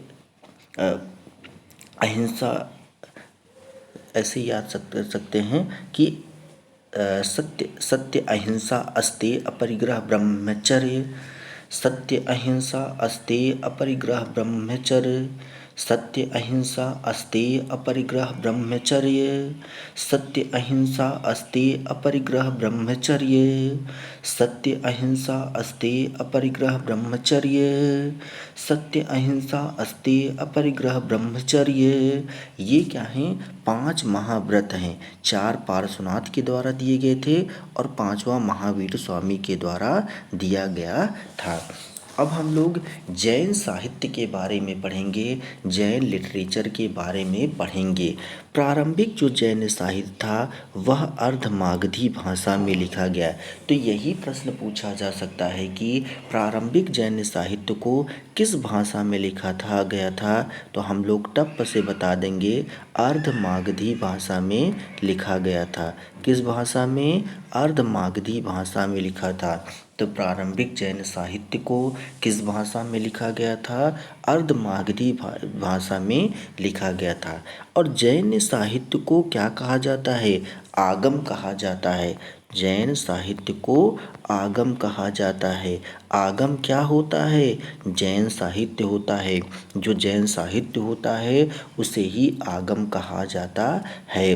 S1: अहिंसा, ऐसे याद सकते हैं कि सत्य, सत्य अहिंसा अस्तेय अपरिग्रह ब्रह्मचर्य, सत्य अहिंसा अस्तेय अपरिग्रह ब्रह्मचर्य, सत्य अहिंसा अस्तेय अपरिग्रह ब्रह्मचर्य, सत्य अहिंसा अस्तेय अपरिग्रह ब्रह्मचर्य, सत्य अहिंसा अस्तेय अपरिग्रह ब्रह्मचर्य, सत्य अहिंसा अस्तेय अपरिग्रह ब्रह्मचर्य। ये क्या हैं? 5 महाव्रत हैं। 4 पार्श्वनाथ के द्वारा दिए गए थे और 5वां महावीर स्वामी के द्वारा दिया गया था। अब हम लोग जैन साहित्य के बारे में पढ़ेंगे, जैन लिटरेचर के बारे में पढ़ेंगे। प्रारंभिक जो जैन साहित्य था वह अर्धमागधी भाषा में लिखा गया। तो यही प्रश्न पूछा जा सकता है कि प्रारंभिक जैन साहित्य को किस भाषा में लिखा गया था? तो हम लोग टप से बता देंगे, अर्धमागधी भाषा में लिखा गया था। किस भाषा में? अर्धमागधी भाषा में लिखा था। तो प्रारंभिक जैन साहित्य को किस भाषा में लिखा गया था? अर्धमागधी भाषा में लिखा गया था। और जैन साहित्य को क्या कहा जाता है? आगम कहा जाता है। जैन साहित्य को आगम कहा जाता है। आगम क्या होता है? जैन साहित्य होता है। जो जैन साहित्य होता है उसे ही आगम कहा जाता है।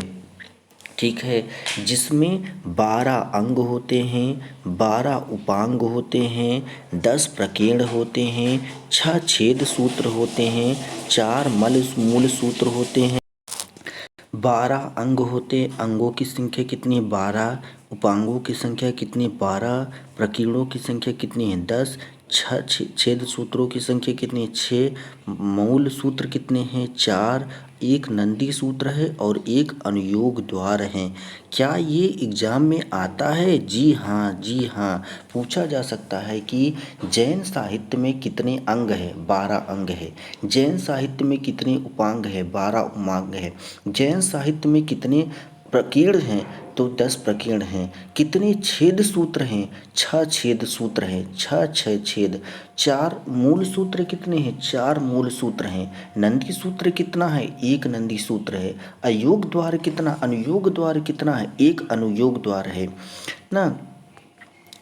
S1: ठीक है, जिसमें 12 अंग होते हैं, 12 उपांग होते हैं, 10 प्रकीर्ण होते हैं, 6 छेद सूत्र होते हैं, 4 मूल सूत्र होते हैं। 12 अंग होते, अंगों की संख्या कितनी है? 12। उपांगों की संख्या कितनी? 12। प्रकीर्णों की संख्या कितनी है? 10। 6 छेद सूत्रों की संख्या कितनी है? 6। मूल सूत्र कितने हैं? 4। एक नंदी सूत्र है और एक अनुयोग द्वार है। क्या ये एग्जाम में आता है? जी हाँ, जी हाँ, पूछा जा सकता है कि जैन साहित्य में कितने अंग है? 12 अंग है। जैन साहित्य में कितने उपांग है? 12 उपांग है। जैन साहित्य में कितने प्रकीर्ण हैं? तो 10 प्रकीर्ण हैं। कितने छेद सूत्र हैं? 6 छेद सूत्र हैं। 6 छेद। 4 मूल सूत्र कितने हैं? 4 मूल सूत्र हैं। नंदी सूत्र कितना है? 1 नंदी सूत्र है। अयोग द्वार कितना? अनुयोग द्वार कितना है? 1 अनुयोग द्वार है ना।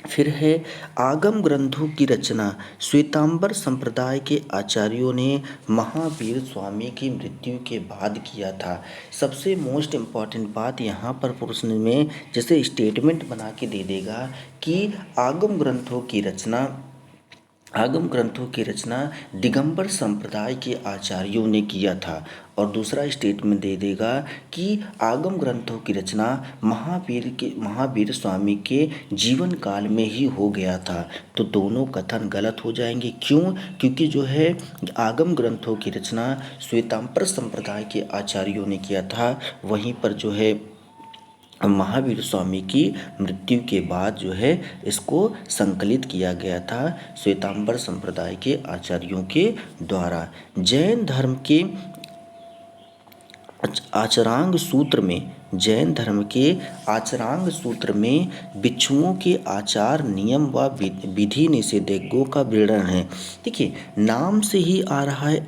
S1: फिर है आगम ग्रंथों की रचना। श्वेतांबर संप्रदाय के आचार्यों ने महावीर स्वामी की मृत्यु के बाद किया था। सबसे मोस्ट इम्पॉर्टेंट बात यहाँ पर प्रश्न में जैसे स्टेटमेंट बना के दे देगा कि आगम ग्रंथों की रचना दिगंबर संप्रदाय के आचार्यों ने किया था। और दूसरा स्टेटमेंट दे देगा कि आगम ग्रंथों की रचना महावीर स्वामी के जीवन काल में ही हो गया था। तो दोनों कथन गलत हो जाएंगे। क्यों? क्योंकि जो है आगम ग्रंथों की रचना श्वेतांबर संप्रदाय के आचार्यों ने किया था, वहीं पर जो है महावीर स्वामी की मृत्यु के बाद जो है इसको संकलित किया गया था श्वेतांबर संप्रदाय के आचार्यों के द्वारा। जैन धर्म के आचरांग सूत्र में भिक्षुओं के आचार नियम व विधि निषेधों का वर्णन है। देखिए, नाम से ही आ रहा है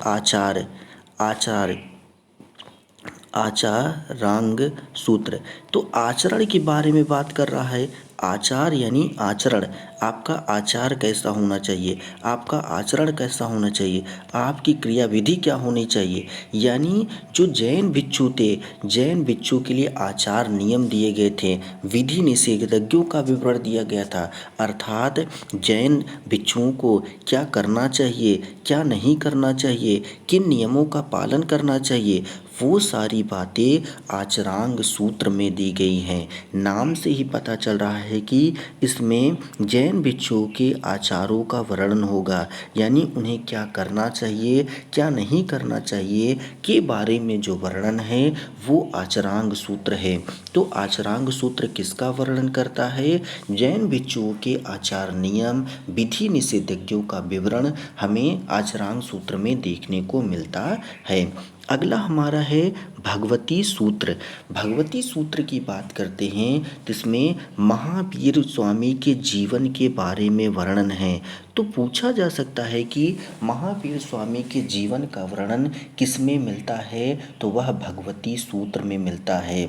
S1: आचारांग सूत्र। तो आचरण के बारे में बात कर रहा है। आचार यानी आचरण, आपका आचार कैसा होना चाहिए, आपका आचरण कैसा होना चाहिए, आपकी क्रियाविधि क्या होनी चाहिए। यानी जो जैन भिक्षु थे, जैन भिक्षु के लिए आचार नियम दिए गए थे, विधि निषेधज्ञों का विवरण दिया गया था। अर्थात जैन भिक्षुओं को क्या करना चाहिए, क्या नहीं करना चाहिए, किन नियमों का पालन करना चाहिए, वो सारी बातें आचरांग सूत्र में दी गई हैं। नाम से ही पता चल रहा है कि इसमें जैन भिक्षुओं के आचारों का वर्णन होगा, यानी उन्हें क्या करना चाहिए, क्या नहीं करना चाहिए के बारे में जो वर्णन है वो आचरांग सूत्र है। तो आचरांग सूत्र किसका वर्णन करता है? जैन भिक्षुओं के आचार नियम, विधि निषेधज्ञों का विवरण हमें आचरांग सूत्र में देखने को मिलता है। अगला हमारा है भगवती सूत्र। भगवती सूत्र की बात करते हैं, जिसमें महावीर स्वामी के जीवन के बारे में वर्णन है। तो पूछा जा सकता है कि महावीर स्वामी के जीवन का वर्णन किसमें मिलता है? तो वह भगवती सूत्र में मिलता है।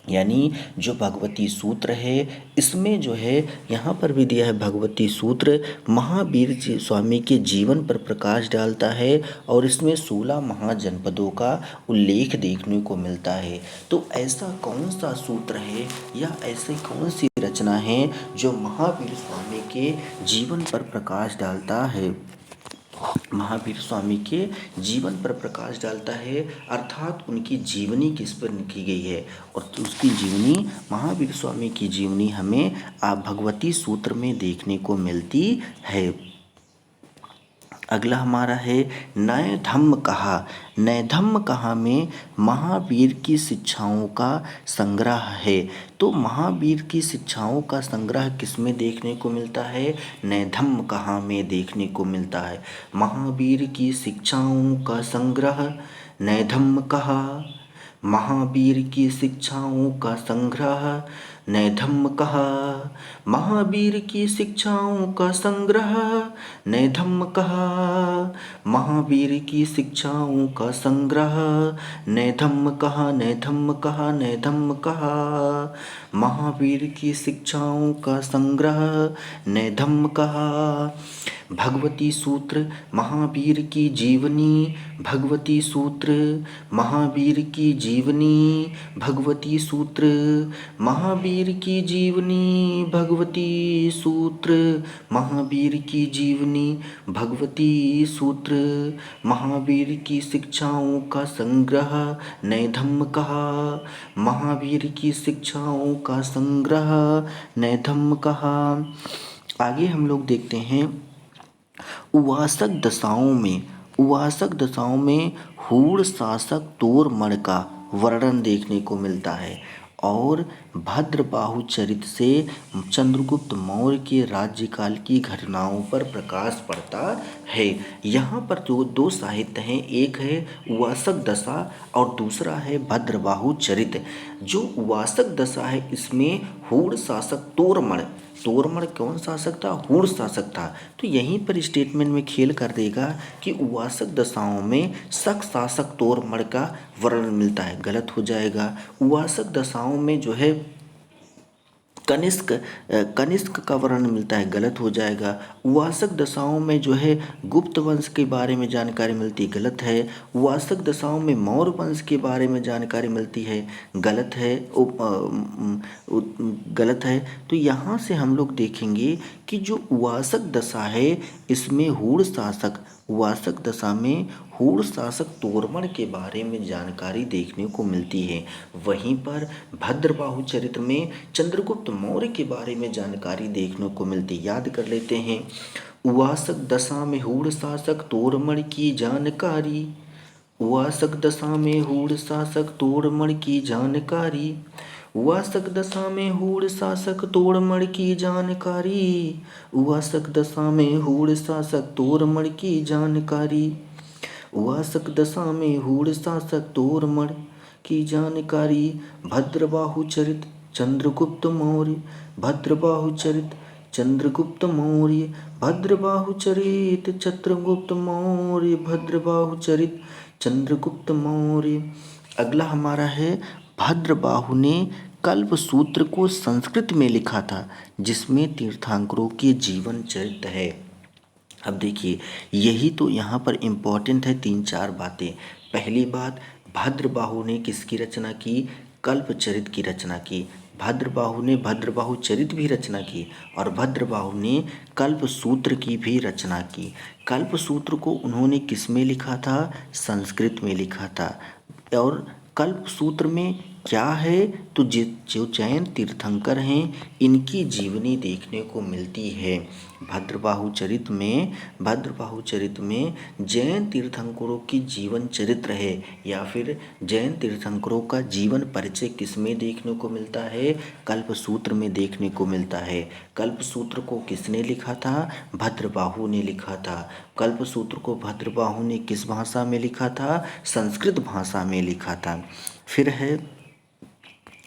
S1: यानी जो भगवती सूत्र है इसमें जो है यहाँ पर भी दिया है, भगवती सूत्र महावीर जी स्वामी के जीवन पर प्रकाश डालता है और इसमें 16 महाजनपदों का उल्लेख देखने को मिलता है। तो ऐसा कौन सा सूत्र है या ऐसी कौन सी रचना है जो महावीर स्वामी के जीवन पर प्रकाश डालता है, महावीर स्वामी के जीवन पर प्रकाश डालता है, अर्थात उनकी जीवनी किस पर लिखी गई है। और उसकी जीवनी, महावीर स्वामी की जीवनी हमें भगवती सूत्र में देखने को मिलती है। अगला हमारा है नए धम्म कहा। नए धम्म कहा में महावीर की शिक्षाओं का संग्रह है। तो महावीर की शिक्षाओं का संग्रह किसमें देखने को मिलता है? नए धम्म कहा में देखने को मिलता है। महावीर की शिक्षाओं का संग्रह नए धम्म कहा। महावीर की शिक्षाओं का संग्रह नए धम्म कहा। महावीर की शिक्षाओं का संग्रह नए धम्म कहा। महावीर की शिक्षाओं का संग्रह नए धम्म कहा, नए धम्म कहा, नए धम्म कहा। महावीर की शिक्षाओं का संग्रह नए धम्म कहा। भगवती सूत्र महावीर की जीवनी। भगवती सूत्र महावीर की जीवनी। भगवती सूत्र महावीर की जीवनी। भगवती सूत्र महावीर की जीवनी। भगवती सूत्र महावीर की शिक्षाओं का संग्रह नए धम्म कहा। महावीर की शिक्षाओं का संग्रह नए धम्म कहा। आगे हम लोग देखते हैं उवासक दशाओं में हूण शासक तोरमण का वर्णन देखने को मिलता है और भद्रबाहु चरित से चंद्रगुप्त मौर्य के राज्यकाल की घटनाओं पर प्रकाश पड़ता है। यहाँ पर जो दो साहित्य हैं, एक है उवासक दशा और दूसरा है भद्रबाहु चरित। जो उवासक दशा है इसमें हूण शासक तोरमण, तोरमण कौन शासक था? हूण शासक था। तो यहीं पर स्टेटमेंट में खेल कर देगा कि उवासक दशाओं में शक शासक तोरमण का वर्णन मिलता है, गलत हो जाएगा। उवासक दशाओं में जो है कनिष्क का वर्णन मिलता है, गलत हो जाएगा। उवासक दशाओं में जो है गुप्त वंश के बारे में जानकारी मिलती है, गलत है। उवासक दशाओं में मौर्य वंश के बारे में जानकारी मिलती है, गलत है, गलत है। तो यहाँ से हम लोग देखेंगे कि जो उवासक दशा है इसमें हूण शासक, उवासक दशा में हूण शासक तोरमण के बारे में जानकारी देखने को मिलती है। वहीं पर भद्रबाहु चरित्र में चंद्रगुप्त मौर्य के बारे में जानकारी देखने को मिलती है। याद कर लेते हैं, उवासक दशा में हूण शासक तोरमण की जानकारी। उवासक दशा में हूण शासक तोरमण की जानकारी। उवासक दशा में हूण शासक तोरमण की जानकारी। उवासक दशा में हूण शासक तोरमण की जानकारी। उवासक दशा में हूण शासक तोरमण की जानकारी। भद्रबाहु चरित चंद्रगुप्त मौर्य। भद्रबाहु चरित चंद्रगुप्त मौर्य। भद्रबाहु चरित चंद्रगुप्त मौर्य। भद्रबाहु चरित चंद्रगुप्त मौर्य। अगला हमारा है भद्रबाहु ने कल्प सूत्र को संस्कृत में लिखा था, जिसमें तीर्थंकरों के जीवन चरित्र है। अब देखिए, यही तो यहाँ पर इम्पोर्टेंट है, 3-4 बातें। पहली बात, भद्रबाहु ने किसकी रचना की? कल्पचरित की रचना की। भद्रबाहु ने भद्रबाहु चरित भी रचना की और भद्रबाहु ने कल्प सूत्र की भी रचना की। कल्प सूत्र को उन्होंने किस में लिखा था? संस्कृत में लिखा था। और कल्प सूत्र में क्या है? तो जो जैन तीर्थंकर हैं, इनकी जीवनी देखने को मिलती है। भद्रबाहु चरित में जैन तीर्थंकरों की जीवन चरित्र है, या फिर जैन तीर्थंकरों का जीवन परिचय किसमें देखने को मिलता है? कल्प सूत्र में देखने को मिलता है। कल्प सूत्र को किसने लिखा था? भद्रबाहु ने लिखा था। कल्प सूत्र को भद्रबाहु ने किस भाषा में लिखा था? संस्कृत भाषा में लिखा था। फिर है,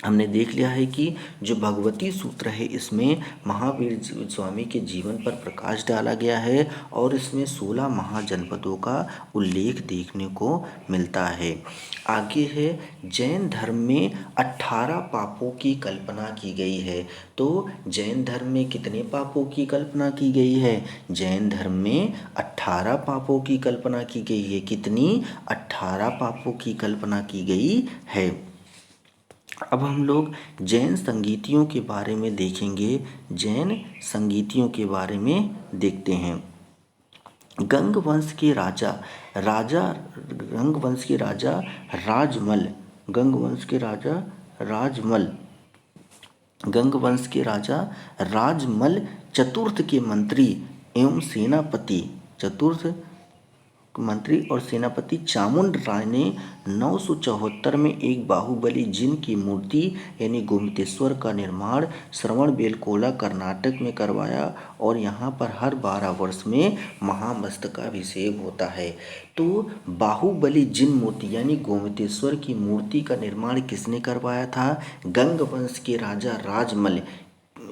S1: हमने देख लिया है कि जो भगवती सूत्र है, इसमें महावीर स्वामी के जीवन पर प्रकाश डाला गया है और इसमें 16 महाजनपदों का उल्लेख देखने को मिलता है। आगे है, जैन धर्म में 18 पापों की कल्पना की गई है। तो जैन धर्म में कितने पापों की कल्पना की गई है? जैन धर्म में 18 पापों की कल्पना की गई है। कितनी? 18 पापों की कल्पना की गई है। अब हम लोग जैन संगीतियों के बारे में देखेंगे। जैन संगीतियों के बारे में देखते हैं। गंग वंश के राजा राजमल चतुर्थ के मंत्री एवं सेनापति चामुंड राय ने 974 में एक बाहुबली जिन की मूर्ति यानी गोमतेश्वर का निर्माण श्रवणबेलगोला कर्नाटक में करवाया और यहाँ पर हर 12 वर्ष में महामस्तकाभिषेक होता है। तो बाहुबली जिन मूर्ति यानी गोमतेश्वर की मूर्ति का निर्माण किसने करवाया था? गंग वंश के राजा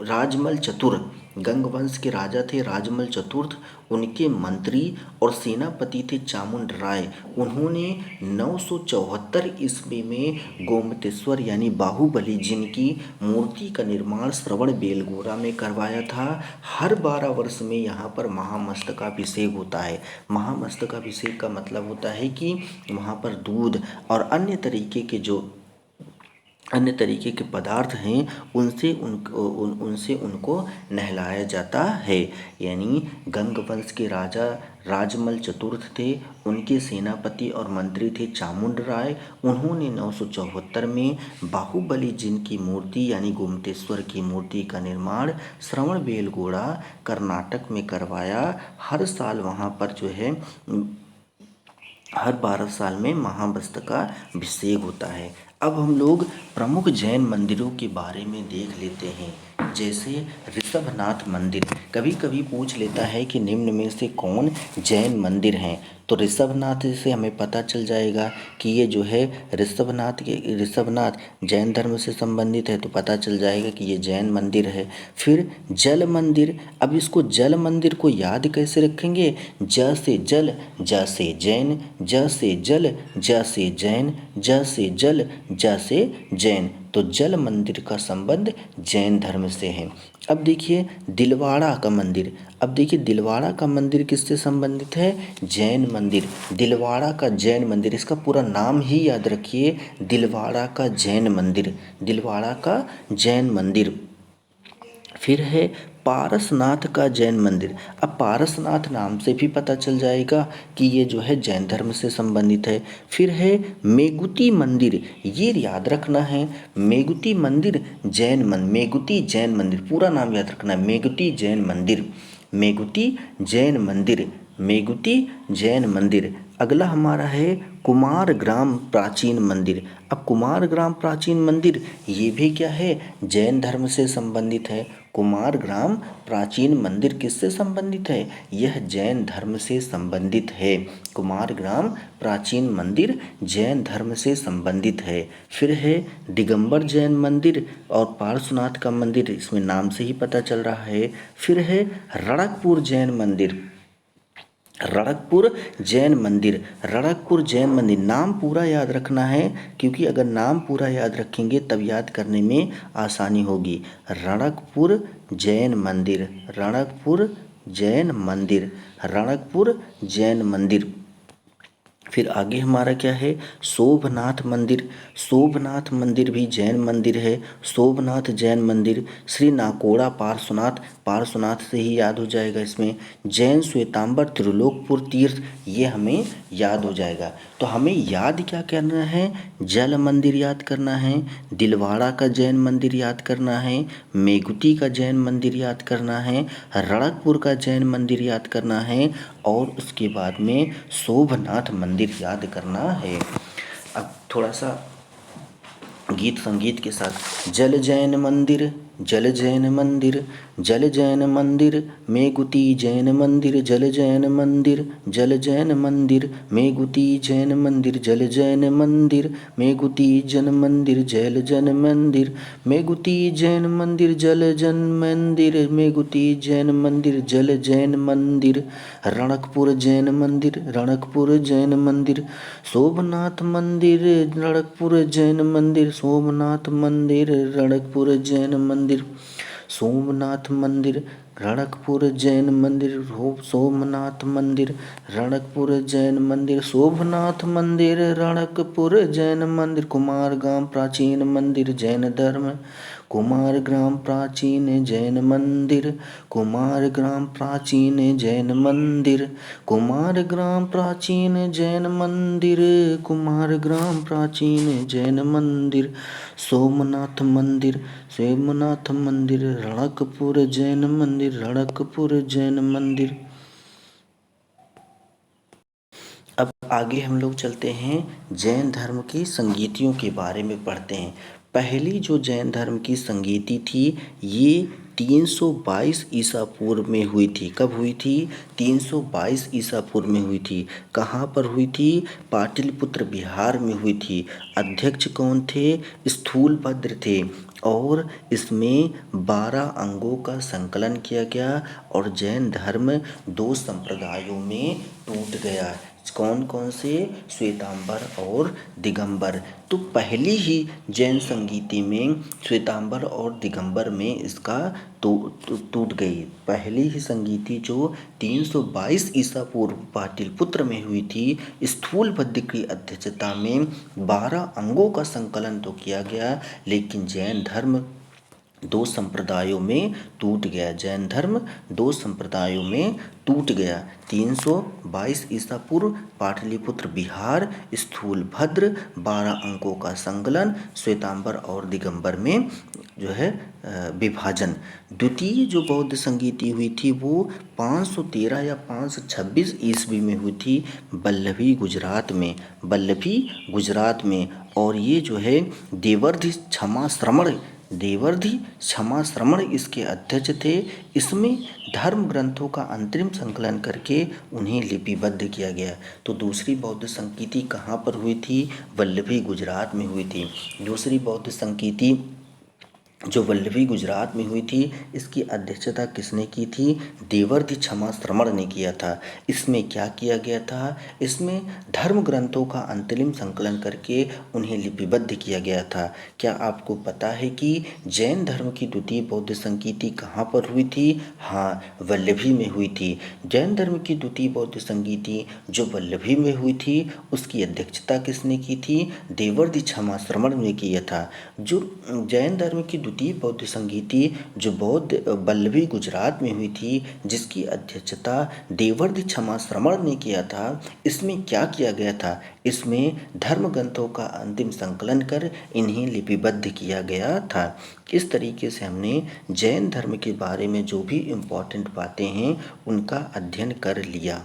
S1: राजमल चतुर्थ। गंग वंश के राजा थे राजमल चतुर्थ, उनके मंत्री और सेनापति थे चामुंड राय। उन्होंने 974 ईस्वी में गोमतेश्वर यानी बाहुबली जिन की मूर्ति का निर्माण श्रवणबेलगोला में करवाया था। हर 12 वर्ष में यहाँ पर महामस्तकाभिषेक होता है। महामस्तकाभिषेक का मतलब होता है कि वहाँ पर दूध और अन्य तरीके के पदार्थ हैं, उनसे उनको नहलाया जाता है। यानी गंग वंश के राजा राजमल चतुर्थ थे, उनके सेनापति और मंत्री थे चामुंड राय। उन्होंने 974 में बाहुबली जिन की मूर्ति यानी गोमतेश्वर की मूर्ति का निर्माण श्रवणबेलगोला कर्नाटक में करवाया। हर साल वहाँ पर हर 12 साल में महामस्तकाभिषेक होता है। अब हम लोग प्रमुख जैन मंदिरों के बारे में देख लेते हैं। जैसे ऋषभनाथ मंदिर, कभी कभी पूछ लेता है कि निम्न में से कौन जैन मंदिर हैं, तो ऋषभनाथ से हमें पता चल जाएगा कि ये जो है ऋषभनाथ जैन धर्म से संबंधित है, तो पता चल जाएगा कि ये जैन मंदिर है। फिर जल मंदिर, अब इसको जल मंदिर को याद कैसे रखेंगे? ज से जल, ज से जैन, ज से जल, ज से जैन, ज से जल, ज से जैन। तो जल मंदिर का संबंध जैन धर्म से है। अब देखिए दिलवाड़ा का मंदिर, किससे संबंधित है? जैन मंदिर। दिलवाड़ा का जैन मंदिर, इसका पूरा नाम ही याद रखिए, दिलवाड़ा का जैन मंदिर। फिर है पारसनाथ का जैन मंदिर। अब पारसनाथ नाम से भी पता चल जाएगा कि ये जो है जैन धर्म से संबंधित है। फिर है मेगुती मंदिर, ये याद रखना है, मेगुती जैन मंदिर, पूरा नाम याद रखना है, मेगुती जैन मंदिर। अगला हमारा है कुमारग्राम प्राचीन मंदिर। अब कुमारग्राम प्राचीन मंदिर ये भी क्या है? जैन धर्म से संबंधित है। कुमारग्राम प्राचीन मंदिर किससे संबंधित है? यह जैन धर्म से संबंधित है। कुमारग्राम प्राचीन मंदिर जैन धर्म से संबंधित है। फिर है दिगंबर जैन मंदिर और पार्श्वनाथ का मंदिर, इसमें नाम से ही पता चल रहा है। फिर है रणकपुर जैन मंदिर। रणकपुर जैन मंदिर, रणकपुर जैन मंदिर, नाम पूरा याद रखना है क्योंकि अगर नाम पूरा याद रखेंगे तब याद करने में आसानी होगी। रणकपुर जैन मंदिर, रणकपुर जैन मंदिर, रणकपुर जैन मंदिर। फिर आगे हमारा क्या है, सोमनाथ मंदिर, सोमनाथ मंदिर भी जैन मंदिर है। सोमनाथ जैन मंदिर, श्री नाकोड़ा पार्श्वनाथ, पार्श्वनाथ से ही याद हो जाएगा इसमें। जैन श्वेतांबर त्रिलोकपुर तीर्थ, ये हमें याद हो जाएगा। तो हमें याद क्या करना है, जल मंदिर याद करना है, दिलवाड़ा का जैन मंदिर याद करना है, मेघुती का जैन मंदिर याद करना है, रणकपुर का जैन मंदिर याद करना है और उसके बाद में सोमनाथ मंदिर याद करना है। अब थोड़ा सा गीत संगीत के साथ, जल जैन मंदिर, जल जैन मंदिर, जल जैन मंदिर, मेघुती जैन मंदिर, जल जैन मंदिर, जल जैन मंदिर, मेघुती जैन मंदिर, जल जैन मंदिर, मेघुती जैन मंदिर, जल जैन मंदिर, मेघुती जैन मंदिर, जल जैन मंदिर, मेघुती जैन मंदिर, जल जैन मंदिर, रणकपुर जैन मंदिर, रणकपुर जैन मंदिर, सोमनाथ मंदिर, रणकपुर जैन मंदिर, सोमनाथ मंदिर, रणकपुर जैन मंदिर, सोमनाथ मंदिर, रणकपुर जैन मंदिर, सोमनाथ मंदिर, रणकपुर जैन मंदिर, सोमनाथ मंदिर, रणकपुर जैन मंदिर, कुमारग्राम प्राचीन मंदिर जैन धर्म, कुमारग्राम प्राचीन जैन मंदिर, कुमारग्राम प्राचीन जैन मंदिर, कुमारग्राम प्राचीन जैन मंदिर, कुमारग्राम प्राचीन जैन मंदिर, सोमनाथ मंदिर, सोमनाथ मंदिर, रणकपुर जैन मंदिर, रणकपुर जैन मंदिर। अब आगे हम लोग चलते हैं, जैन धर्म की संगीतियों के बारे में पढ़ते हैं। पहली जो जैन धर्म की संगीति थी ये 322 ईसा पूर्व में हुई थी। कब हुई थी, 322 ईसा पूर्व में हुई थी। कहाँ पर हुई थी, पाटलिपुत्र बिहार में हुई थी। अध्यक्ष कौन थे, स्थूलभद्र थे और इसमें 12 अंगों का संकलन किया गया और जैन धर्म 2 संप्रदायों में टूट गया। कौन कौन से, श्वेतांबर और दिगंबर। तो पहली ही जैन संगीति में श्वेतांबर और दिगंबर में इसका टूट गई। पहली ही संगीति जो 322 ईसा पूर्व पाटलिपुत्र में हुई थी, स्थूलभद्र की अध्यक्षता में 12 अंगों का संकलन तो किया गया लेकिन जैन धर्म 2 संप्रदायों में टूट गया। जैन धर्म 2 संप्रदायों में टूट गया। 322 ईसा पूर्व पाटलिपुत्र बिहार, स्थूलभद्र, 12 अंकों का संकलन, श्वेतांबर और दिगंबर में जो है विभाजन। द्वितीय जो बौद्ध संगीति हुई थी वो 513 या 526 ईस्वी में हुई थी, वल्लभी गुजरात में, वल्लभी गुजरात में। और ये जो है देवर्धि क्षमा श्रमण, देवर्धि क्षमा श्रमण इसके अध्यक्ष थे। इसमें धर्म ग्रंथों का अंतरिम संकलन करके उन्हें लिपिबद्ध किया गया। तो दूसरी बौद्ध संगीति कहाँ पर हुई थी, वल्लभी गुजरात में हुई थी। दूसरी बौद्ध संगीति जो वल्लभी गुजरात में हुई थी इसकी अध्यक्षता किसने की थी, देवर्धि क्षमा श्रमण ने किया था। इसमें क्या किया गया था, इसमें धर्म ग्रंथों का अंतरिम संकलन करके उन्हें लिपिबद्ध किया गया था। क्या आपको पता है कि जैन धर्म की द्वितीय बौद्ध संगीति कहाँ पर हुई थी, हाँ वल्लभी में हुई थी। जैन धर्म की द्वितीय बौद्ध संगीति जो वल्लभी में हुई थी उसकी अध्यक्षता किसने की थी, देवर्धि क्षमा श्रमण ने किया था। जो जैन धर्म की द्वितीय बौद्ध संगीति जो बौद्ध वल्लभी गुजरात में हुई थी जिसकी अध्यक्षता देवर्धि क्षमा श्रमण ने किया था, इसमें क्या किया गया था, इसमें धर्म ग्रंथों का अंतिम संकलन कर इन्हें लिपिबद्ध किया गया था। इस तरीके से हमने जैन धर्म के बारे में जो भी इम्पोर्टेंट बातें हैं उनका अध्ययन कर लिया।